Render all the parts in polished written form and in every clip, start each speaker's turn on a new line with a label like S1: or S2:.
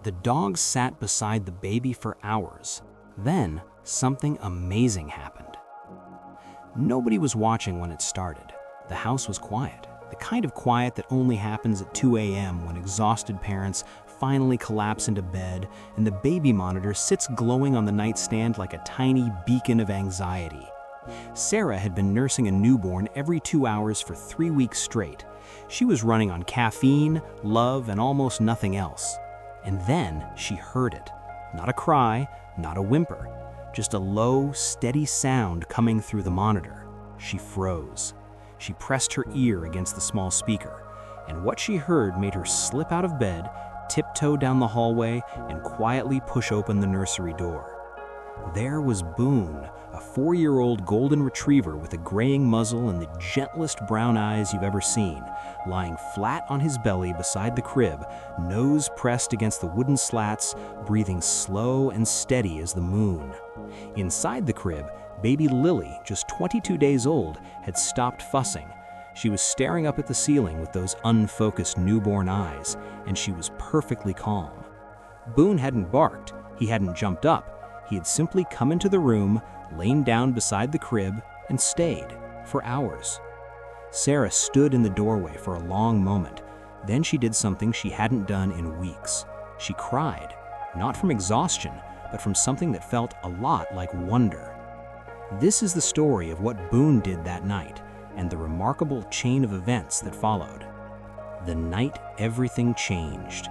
S1: The dog sat beside the baby for hours. Then, something amazing happened. Nobody was watching when it started. The house was quiet, the kind of quiet that only happens at 2 a.m. when exhausted parents finally collapse into bed and the baby monitor sits glowing on the nightstand like a tiny beacon of anxiety. Sarah had been nursing a newborn every 2 hours for 3 weeks straight. She was running on caffeine, love, and almost nothing else. And then she heard it. Not a cry, not a whimper, just a low, steady sound coming through the monitor. She froze. She pressed her ear against the small speaker, and what she heard made her slip out of bed, tiptoe down the hallway, and quietly push open the nursery door. There was Boone, a 4-year-old golden retriever with a graying muzzle and the gentlest brown eyes you've ever seen, lying flat on his belly beside the crib, nose pressed against the wooden slats, breathing slow and steady as the moon. Inside the crib, baby Lily, just 22 days old, had stopped fussing. She was staring up at the ceiling with those unfocused newborn eyes, and she was perfectly calm. Boone hadn't barked, he hadn't jumped up. He had simply come into the room, lain down beside the crib, and stayed for hours. Sarah stood in the doorway for a long moment. Then she did something she hadn't done in weeks. She cried, not from exhaustion, but from something that felt a lot like wonder. This is the story of what Boone did that night, and the remarkable chain of events that followed. The night everything changed.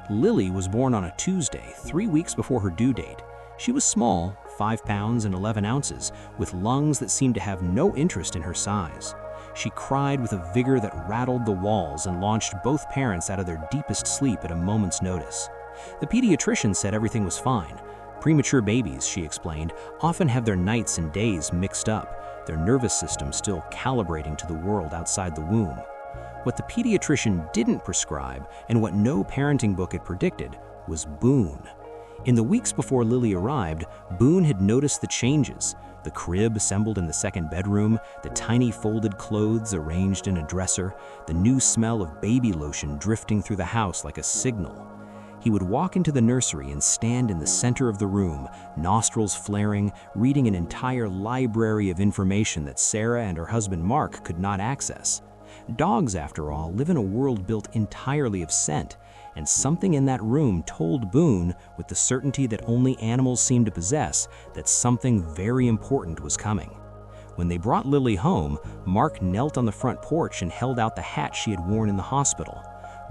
S1: Lily was born on a Tuesday, 3 weeks before her due date. She was small, 5 pounds and 11 ounces, with lungs that seemed to have no interest in her size. She cried with a vigor that rattled the walls and launched both parents out of their deepest sleep at a moment's notice. The pediatrician said everything was fine. Premature babies, she explained, often have their nights and days mixed up, their nervous system still calibrating to the world outside the womb. What the pediatrician didn't prescribe, and what no parenting book had predicted, was Boone. In the weeks before Lily arrived, Boone had noticed the changes. The crib assembled in the second bedroom, the tiny folded clothes arranged in a dresser, the new smell of baby lotion drifting through the house like a signal. He would walk into the nursery and stand in the center of the room, nostrils flaring, reading an entire library of information that Sarah and her husband Mark could not access. Dogs, after all, live in a world built entirely of scent, and something in that room told Boone, with the certainty that only animals seem to possess, that something very important was coming. When they brought Lily home, Mark knelt on the front porch and held out the hat she had worn in the hospital.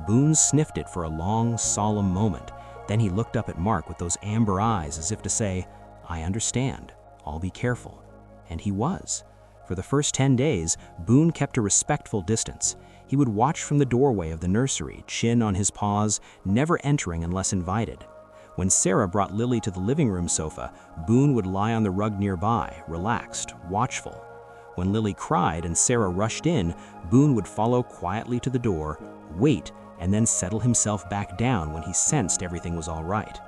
S1: Boone sniffed it for a long, solemn moment. Then he looked up at Mark with those amber eyes as if to say, "I understand. I'll be careful." And he was. For the first 10 days, Boone kept a respectful distance. He would watch from the doorway of the nursery, chin on his paws, never entering unless invited. When Sarah brought Lily to the living room sofa, Boone would lie on the rug nearby, relaxed, watchful. When Lily cried and Sarah rushed in, Boone would follow quietly to the door, wait, and then settle himself back down when he sensed everything was all right.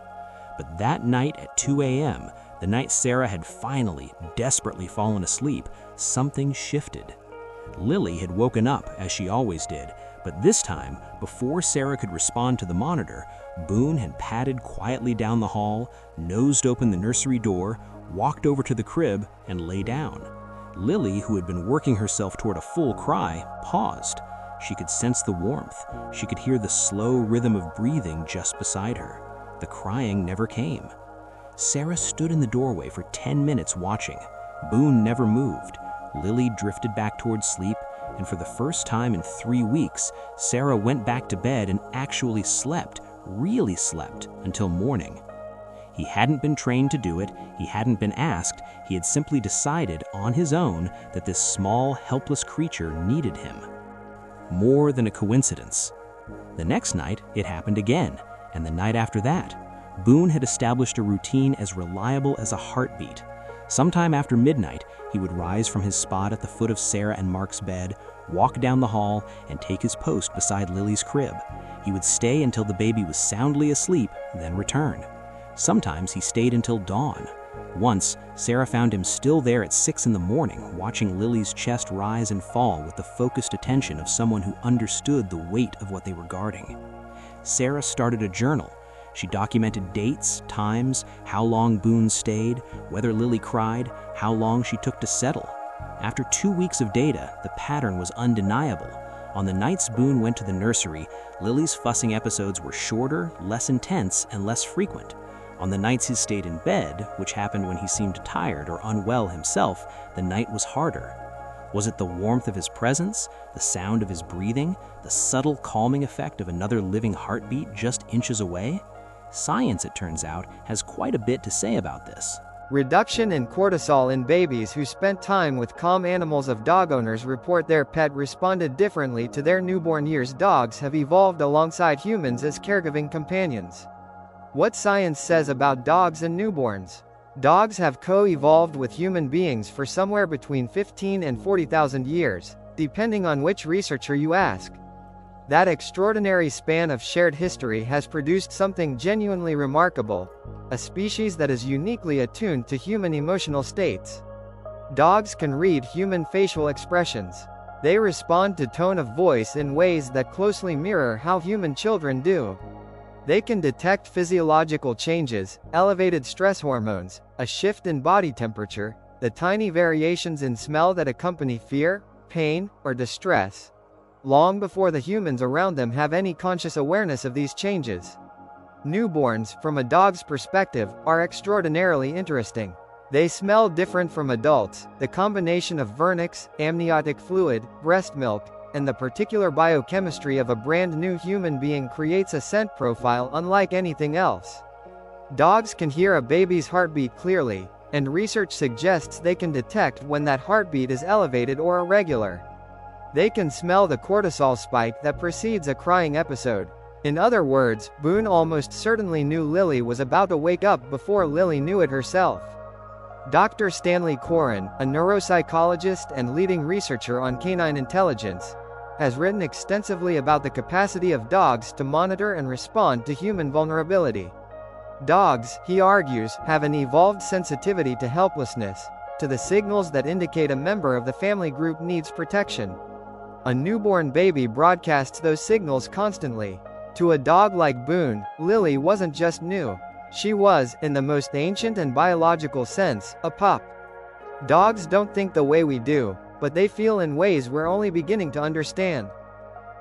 S1: But that night at 2 a.m., the night Sarah had finally, desperately fallen asleep, something shifted. Lily had woken up, as she always did, but this time, before Sarah could respond to the monitor, Boone had padded quietly down the hall, nosed open the nursery door, walked over to the crib, and lay down. Lily, who had been working herself toward a full cry, paused. She could sense the warmth. She could hear the slow rhythm of breathing just beside her. The crying never came. Sarah stood in the doorway for 10 minutes watching. Boone never moved. Lily drifted back towards sleep, and for the first time in 3 weeks, Sarah went back to bed and actually slept, really slept, until morning. He hadn't been trained to do it, he hadn't been asked, he had simply decided on his own that this small, helpless creature needed him. More than a coincidence. The next night, it happened again, and the night after that. Boone had established a routine as reliable as a heartbeat. Sometime after midnight, he would rise from his spot at the foot of Sarah and Mark's bed, walk down the hall, and take his post beside Lily's crib. He would stay until the baby was soundly asleep, then return. Sometimes he stayed until dawn. Once, Sarah found him still there at 6 in the morning, watching Lily's chest rise and fall with the focused attention of someone who understood the weight of what they were guarding. Sarah started a journal. She documented dates, times, how long Boone stayed, whether Lily cried, how long she took to settle. After 2 weeks of data, the pattern was undeniable. On the nights Boone went to the nursery, Lily's fussing episodes were shorter, less intense, and less frequent. On the nights he stayed in bed, which happened when he seemed tired or unwell himself, the night was harder. Was it the warmth of his presence, the sound of his breathing, the subtle calming effect of another living heartbeat just inches away? Science, it turns out, has quite a bit to say about this.
S2: Reduction in cortisol in babies who spent time with calm animals. Of dog owners report their pet responded differently to their newborn years. Dogs have evolved alongside humans as caregiving companions. What science says about dogs and newborns. Dogs have co-evolved with human beings for somewhere between 15 and 40,000 years, depending on which researcher you ask. That extraordinary span of shared history has produced something genuinely remarkable, a species that is uniquely attuned to human emotional states. Dogs can read human facial expressions. They respond to tone of voice in ways that closely mirror how human children do. They can detect physiological changes, elevated stress hormones, a shift in body temperature, the tiny variations in smell that accompany fear, pain, or distress, long before the humans around them have any conscious awareness of these changes. Newborns, from a dog's perspective, are extraordinarily interesting. They smell different from adults. The combination of vernix, amniotic fluid, breast milk, and the particular biochemistry of a brand new human being creates a scent profile unlike anything else. Dogs can hear a baby's heartbeat clearly, and research suggests they can detect when that heartbeat is elevated or irregular. They can smell the cortisol spike that precedes a crying episode. In other words, Boone almost certainly knew Lily was about to wake up before Lily knew it herself. Dr. Stanley Coren, a neuropsychologist and leading researcher on canine intelligence, has written extensively about the capacity of dogs to monitor and respond to human vulnerability. Dogs, he argues, have an evolved sensitivity to helplessness, to the signals that indicate a member of the family group needs protection. A newborn baby broadcasts those signals constantly. To a dog like Boone, Lily wasn't just new. She was, in the most ancient and biological sense, a pup. Dogs don't think the way we do, but they feel in ways we're only beginning to understand.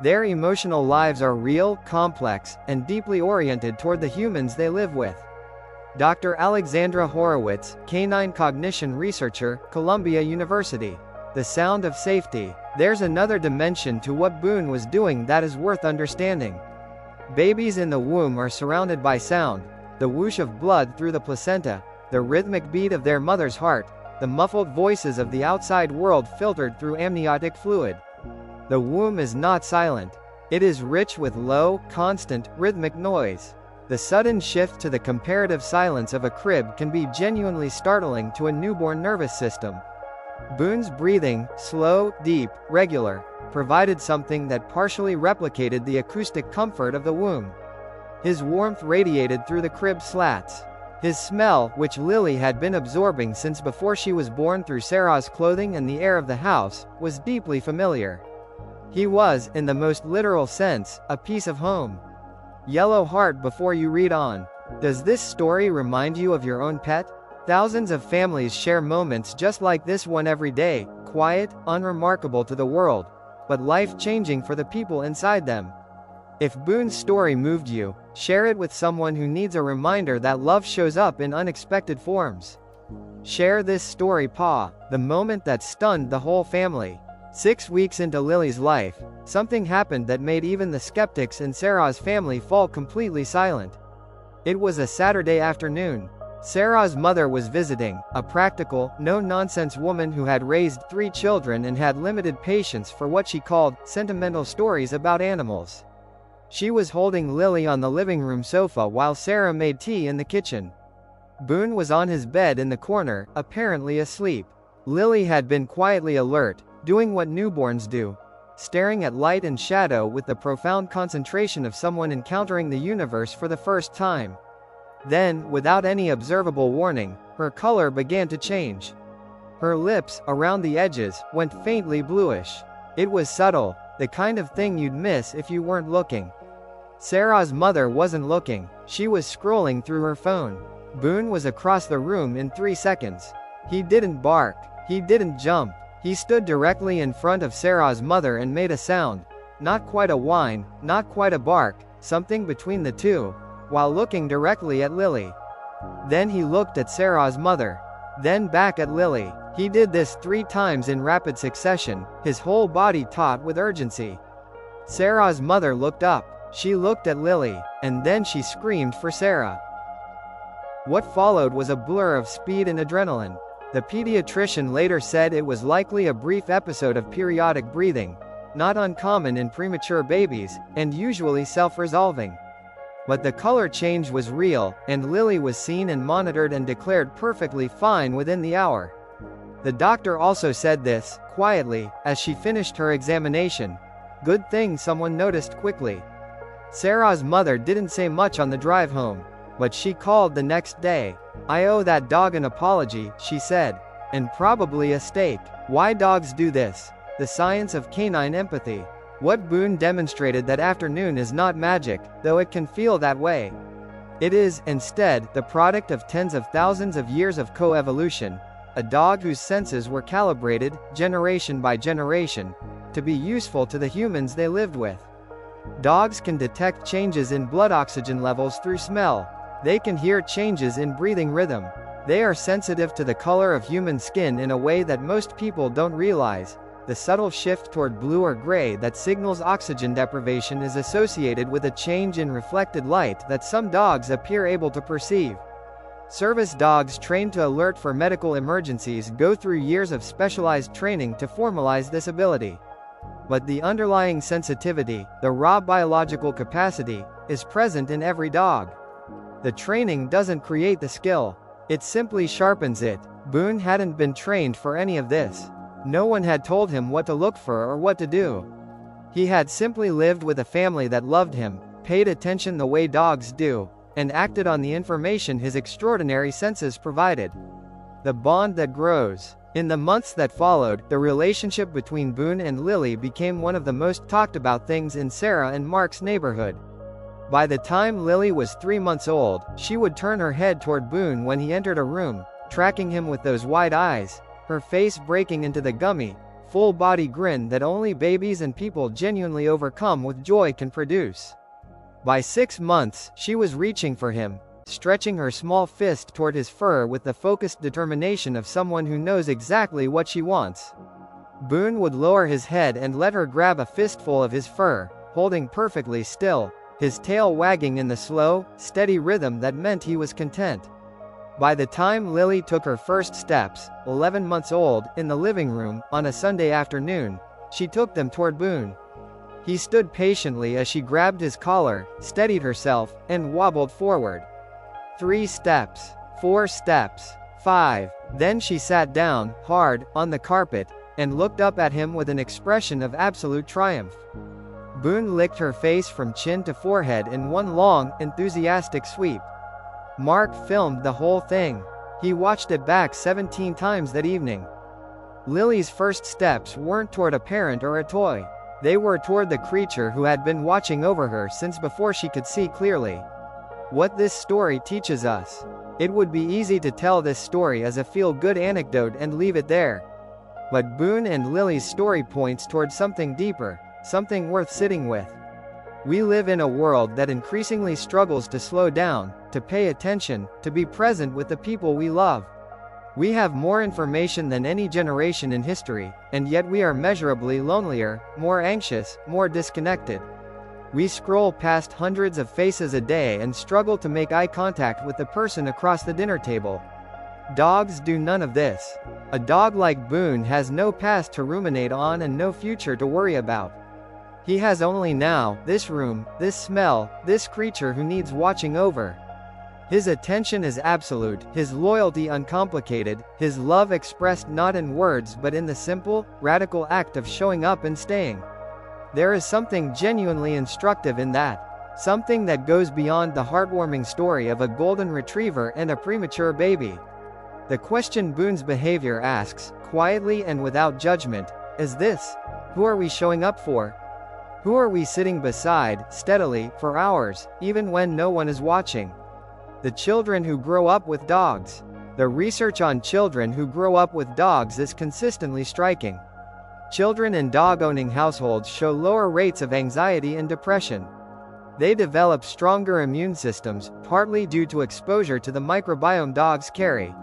S2: Their emotional lives are real, complex, and deeply oriented toward the humans they live with. Dr. Alexandra Horowitz, canine cognition researcher, Columbia University. The sound of safety. There's another dimension to what Boone was doing that is worth understanding. Babies in the womb are surrounded by sound, the whoosh of blood through the placenta, the rhythmic beat of their mother's heart, the muffled voices of the outside world filtered through amniotic fluid. The womb is not silent. It is rich with low, constant, rhythmic noise. The sudden shift to the comparative silence of a crib can be genuinely startling to a newborn nervous system. Boone's breathing, slow, deep, regular, provided something that partially replicated the acoustic comfort of the womb. His warmth radiated through the crib slats. His smell, which Lily had been absorbing since before she was born through Sarah's clothing and the air of the house, was deeply familiar. He was, in the most literal sense, a piece of home. Yellow heart before you read on. Does this story remind you of your own pet? Thousands of families share moments just like this one every day, quiet, unremarkable to the world, but life-changing for the people inside them. If Boone's story moved you, share it with someone who needs a reminder that love shows up in unexpected forms. Share this story, Paw, the moment that stunned the whole family. 6 weeks into Lily's life, something happened that made even the skeptics in Sarah's family fall completely silent. It was a Saturday afternoon. Sarah's mother was visiting, a practical, no-nonsense woman who had raised 3 children and had limited patience for what she called sentimental stories about animals. She was holding Lily on the living room sofa while Sarah made tea in the kitchen. Boone was on his bed in the corner, apparently asleep. Lily had been quietly alert, doing what newborns do, staring at light and shadow with the profound concentration of someone encountering the universe for the first time. Then, without any observable warning, her color began to change. Her lips, around the edges, went faintly bluish. It was subtle, the kind of thing you'd miss if you weren't looking. Sarah's mother wasn't looking. She was scrolling through her phone. Boone was across the room in 3 seconds. He didn't bark. He didn't jump. He stood directly in front of Sarah's mother and made a sound. Not quite a whine, not quite a bark, something between the two, while looking directly at Lily. Then he looked at Sarah's mother. Then back at Lily. He did this 3 times in rapid succession, his whole body taut with urgency. Sarah's mother looked up. She looked at Lily, and then she screamed for Sarah. What followed was a blur of speed and adrenaline. The pediatrician later said it was likely a brief episode of periodic breathing, not uncommon in premature babies, and usually self-resolving. But the color change was real, and Lily was seen and monitored and declared perfectly fine within the hour. The doctor also said this, quietly, as she finished her examination. Good thing someone noticed quickly. Sarah's mother didn't say much on the drive home, but she called the next day. I owe that dog an apology, she said. And probably a steak. Why dogs do this? The science of canine empathy. What Boone demonstrated that afternoon is not magic, though it can feel that way. It is, instead, the product of tens of thousands of years of coevolution. A dog whose senses were calibrated, generation by generation, to be useful to the humans they lived with. Dogs can detect changes in blood oxygen levels through smell. They can hear changes in breathing rhythm. They are sensitive to the color of human skin in a way that most people don't realize. The subtle shift toward blue or gray that signals oxygen deprivation is associated with a change in reflected light that some dogs appear able to perceive. Service dogs trained to alert for medical emergencies go through years of specialized training to formalize this ability. But the underlying sensitivity, the raw biological capacity, is present in every dog. The training doesn't create the skill. It simply sharpens it. Boone hadn't been trained for any of this. No one had told him what to look for or what to do. He had simply lived with a family that loved him, paid attention the way dogs do, and acted on the information his extraordinary senses provided. The bond that grows. In the months that followed, the relationship between Boone and Lily became one of the most talked about things in Sarah and Mark's neighborhood. By the time Lily was 3 months old, she would turn her head toward Boone when he entered a room, tracking him with those wide eyes, her face breaking into the gummy, full-body grin that only babies and people genuinely overcome with joy can produce. By 6 months, she was reaching for him, stretching her small fist toward his fur with the focused determination of someone who knows exactly what she wants. Boone would lower his head and let her grab a fistful of his fur, holding perfectly still, his tail wagging in the slow, steady rhythm that meant he was content. By the time Lily took her first steps, 11 months old, in the living room, on a Sunday afternoon, she took them toward Boone. He stood patiently as she grabbed his collar, steadied herself, and wobbled forward. 3 steps, 4 steps, 5. Then she sat down, hard, on the carpet, and looked up at him with an expression of absolute triumph. Boone licked her face from chin to forehead in one long, enthusiastic sweep. Mark filmed the whole thing. He watched it back 17 times that evening. Lily's first steps weren't toward a parent or a toy. They were toward the creature who had been watching over her since before she could see clearly. What this story teaches us. It would be easy to tell this story as a feel-good anecdote and leave it there. But Boone and Lily's story points toward something deeper, something worth sitting with. We live in a world that increasingly struggles to slow down, to pay attention, to be present with the people we love. We have more information than any generation in history, and yet we are measurably lonelier, more anxious, more disconnected. We scroll past hundreds of faces a day and struggle to make eye contact with the person across the dinner table. Dogs do none of this. A dog like Boone has no past to ruminate on and no future to worry about. He has only now, this room, this smell, this creature who needs watching over. His attention is absolute, his loyalty uncomplicated, his love expressed not in words but in the simple, radical act of showing up and staying. There is something genuinely instructive in that. Something that goes beyond the heartwarming story of a golden retriever and a premature baby. The question Boone's behavior asks, quietly and without judgment, is this: who are we showing up for? Who are we sitting beside, steadily, for hours, even when no one is watching? The children who grow up with dogs. The research on children who grow up with dogs is consistently striking. Children in dog-owning households show lower rates of anxiety and depression. They develop stronger immune systems, partly due to exposure to the microbiome dogs carry.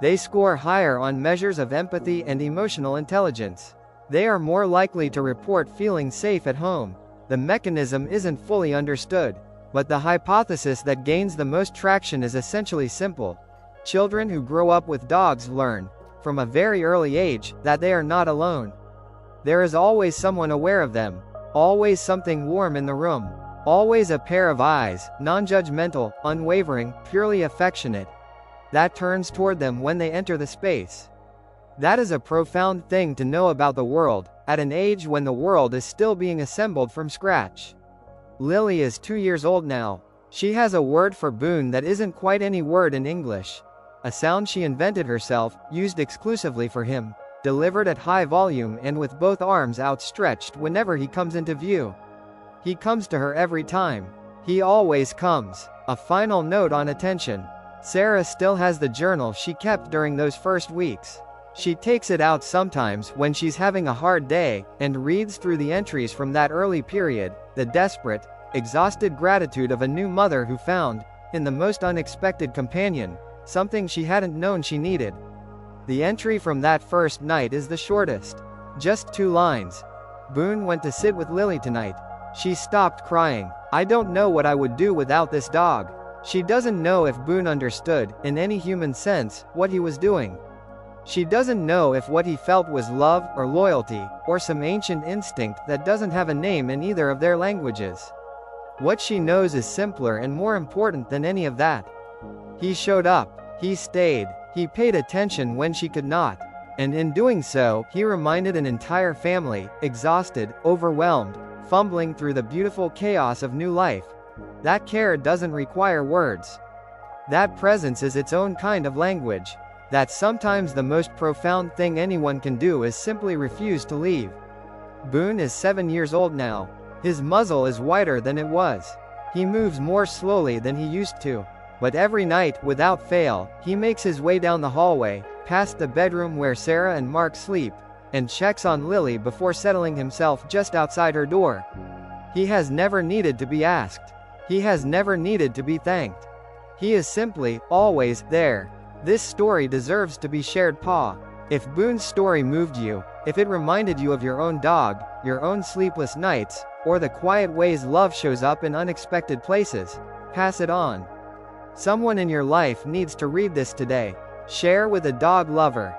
S2: They score higher on measures of empathy and emotional intelligence. They are more likely to report feeling safe at home. The mechanism isn't fully understood, but the hypothesis that gains the most traction is essentially simple. Children who grow up with dogs learn, from a very early age, that they are not alone. There is always someone aware of them, always something warm in the room, always a pair of eyes, non-judgmental, unwavering, purely affectionate, that turns toward them when they enter the space. That is a profound thing to know about the world, at an age when the world is still being assembled from scratch. Lily is 2 years old now. She has a word for Boone that isn't quite any word in English. A sound she invented herself, used exclusively for him, delivered at high volume and with both arms outstretched whenever he comes into view. He comes to her every time. He always comes. A final note on attention. Sarah still has the journal she kept during those first weeks. She takes it out sometimes when she's having a hard day, and reads through the entries from that early period, the desperate, exhausted gratitude of a new mother who found, in the most unexpected companion, something she hadn't known she needed. The entry from that first night is the shortest. Just 2 lines. Boone went to sit with Lily tonight. She stopped crying. I don't know what I would do without this dog. She doesn't know if Boone understood, in any human sense, what he was doing. She doesn't know if what he felt was love, or loyalty, or some ancient instinct that doesn't have a name in either of their languages. What she knows is simpler and more important than any of that. He showed up. He stayed. He paid attention when she could not. And in doing so, he reminded an entire family, exhausted, overwhelmed, fumbling through the beautiful chaos of new life. That care doesn't require words. That presence is its own kind of language. That sometimes the most profound thing anyone can do is simply refuse to leave. Boone is 7 years old now. His muzzle is wider than it was. He moves more slowly than he used to. But every night, without fail, he makes his way down the hallway, past the bedroom where Sarah and Mark sleep, and checks on Lily before settling himself just outside her door. He has never needed to be asked. He has never needed to be thanked. He is simply, always, there. This story deserves to be shared. Paw. If Boone's story moved you, if it reminded you of your own dog, your own sleepless nights, or the quiet ways love shows up in unexpected places, pass it on. Someone in your life needs to read this today. Share with a dog lover.